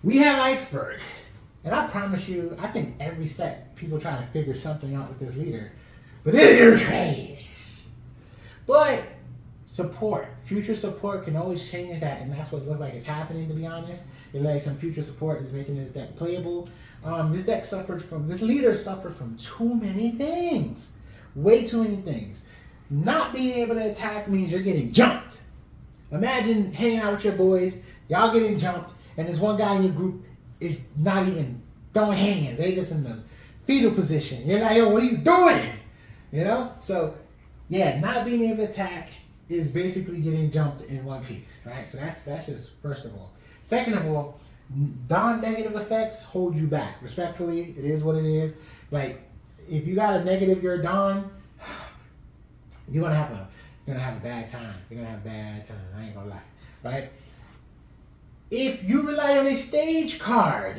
We have Iceburg. And I promise you, I think every set people try to figure something out with this leader. But this leader is trash. But support, future support can always change that, and that's what it looks like it's happening, to be honest. It like some future support is making this deck playable. This leader suffered from too many things. Way too many things. Not being able to attack means you're getting jumped. Imagine hanging out with your boys, y'all getting jumped, and there's one guy in your group is not even throwing hands. They just in the fetal position. You're like, yo, what are you doing? You know? So, yeah, not being able to attack is basically getting jumped in one piece, right? So that's just first of all. Second of all, non-negative effects hold you back. Respectfully, it is what it is. Like, if you got a negative your Don, you're gonna have a bad time. You're gonna have a bad time. I ain't gonna lie, right? If you rely on a stage card,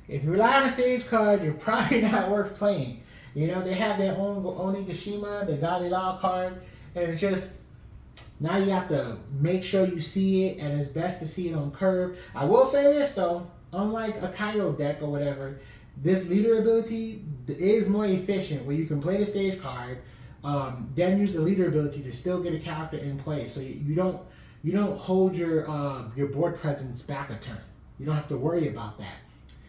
you're probably not worth playing. You know, they have their own Onigashima, the Galileo card, and it's just, now you have to make sure you see it, and it's best to see it on curve. I will say this though, unlike a Kaido deck or whatever, this leader ability is more efficient, where you can play the stage card, then use the leader ability to still get a character in play. So you don't hold your board presence back a turn. You don't have to worry about that.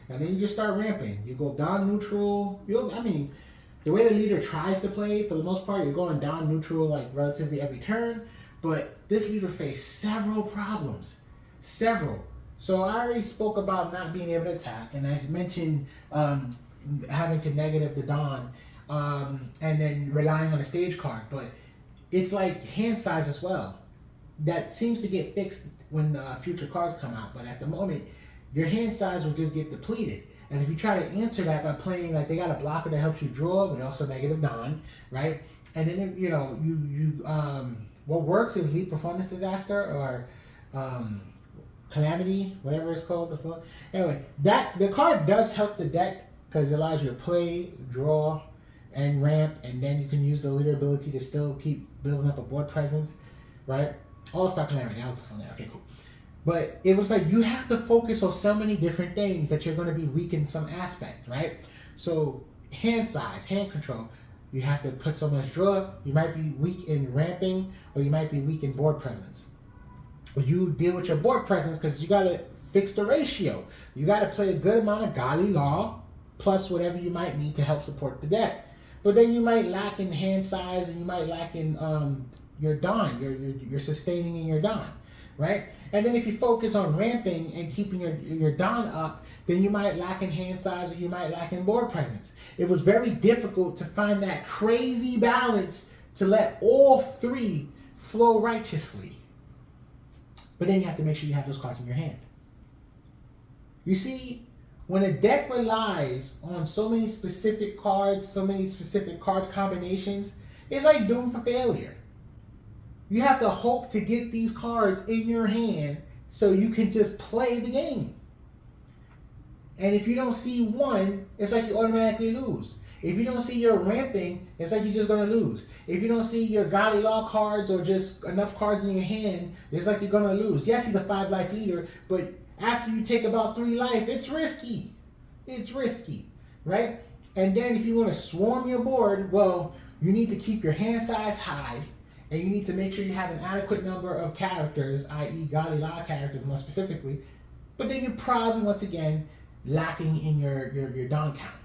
And then you just start ramping. You go down neutral. The way the leader tries to play, for the most part, you're going down neutral like relatively every turn. But this leader faced several problems. Several. So I already spoke about not being able to attack, and I mentioned having to negative the Dawn, and then relying on a stage card. But it's like hand size as well. That seems to get fixed when future cards come out. But at the moment, your hand size will just get depleted. And if you try to answer that by playing, like, they got a blocker that helps you draw, but also negative Dawn, right? And then, you know, what works is Lead Performance Disaster or Calamity, whatever it's called. Anyway, the card does help the deck because it allows you to play, draw, and ramp, and then you can use the leader ability to still keep building up a board presence, right? All-Star Calamity, that was the phone there. Okay, cool. But it was like you have to focus on so many different things that you're going to be weak in some aspect, right? So hand size, hand control, you have to put so much draw. You might be weak in ramping, or you might be weak in board presence. But you deal with your board presence because you got to fix the ratio. You got to play a good amount of Gali Law plus whatever you might need to help support the deck. But then you might lack in hand size, and you might lack in your Dawn, your sustaining in your Dawn, right? And then if you focus on ramping and keeping your Dawn up, then you might lack in hand size, or you might lack in board presence. It was very difficult to find that crazy balance to let all three flow righteously. But then you have to make sure you have those cards in your hand. You see, when a deck relies on so many specific cards, so many specific card combinations, it's like doomed for failure. You have to hope to get these cards in your hand so you can just play the game. And if you don't see one, it's like you automatically lose. If you don't see your ramping, it's like you're just going to lose. If you don't see your Gali Law cards or just enough cards in your hand, it's like you're going to lose. Yes, he's a 5-life leader, but after you take about 3 life, it's risky. It's risky, right? And then if you want to swarm your board, well, you need to keep your hand size high, and you need to make sure you have an adequate number of characters, i.e. Gali Law characters more specifically. But then you're probably, once again, lacking in your Dawn count.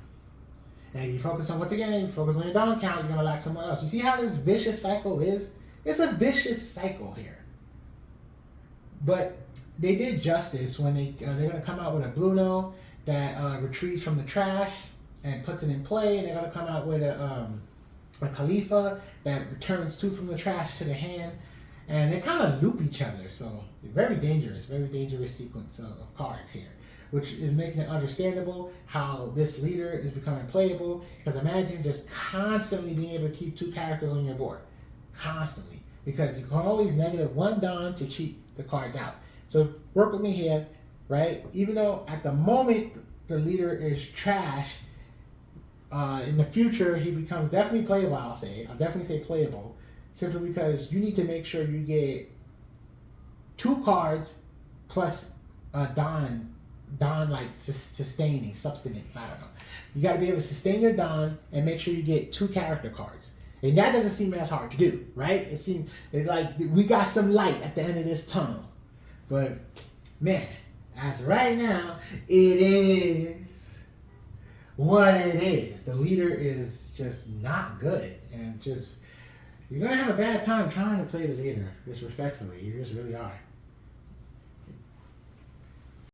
And if you focus on, once again, you focus on your Dawn count, you're going to lack somewhere else. You see how this vicious cycle is? It's a vicious cycle here. But they did justice when they're going to come out with a Bluno that retrieves from the trash and puts it in play. And they're going to come out with a Khalifa that returns 2 from the trash to the hand. And they kind of loop each other. So very dangerous sequence of cards here, which is making it understandable how this leader is becoming playable. Because imagine just constantly being able to keep 2 characters on your board. Constantly. Because you can always negative 1 Dawn to cheat the cards out. So work with me here, right? Even though at the moment the leader is trash, in the future he becomes definitely playable, I'll definitely say playable. Simply because you need to make sure you get 2 cards plus a Dawn Don like sustaining substance. I don't know. You got to be able to sustain your Don and make sure you get 2 character cards. And that doesn't seem as hard to do, right? It's like we got some light at the end of this tunnel. But man, as right now, it is what it is. The leader is just not good, and just you're gonna have a bad time trying to play the leader. Disrespectfully, you just really are.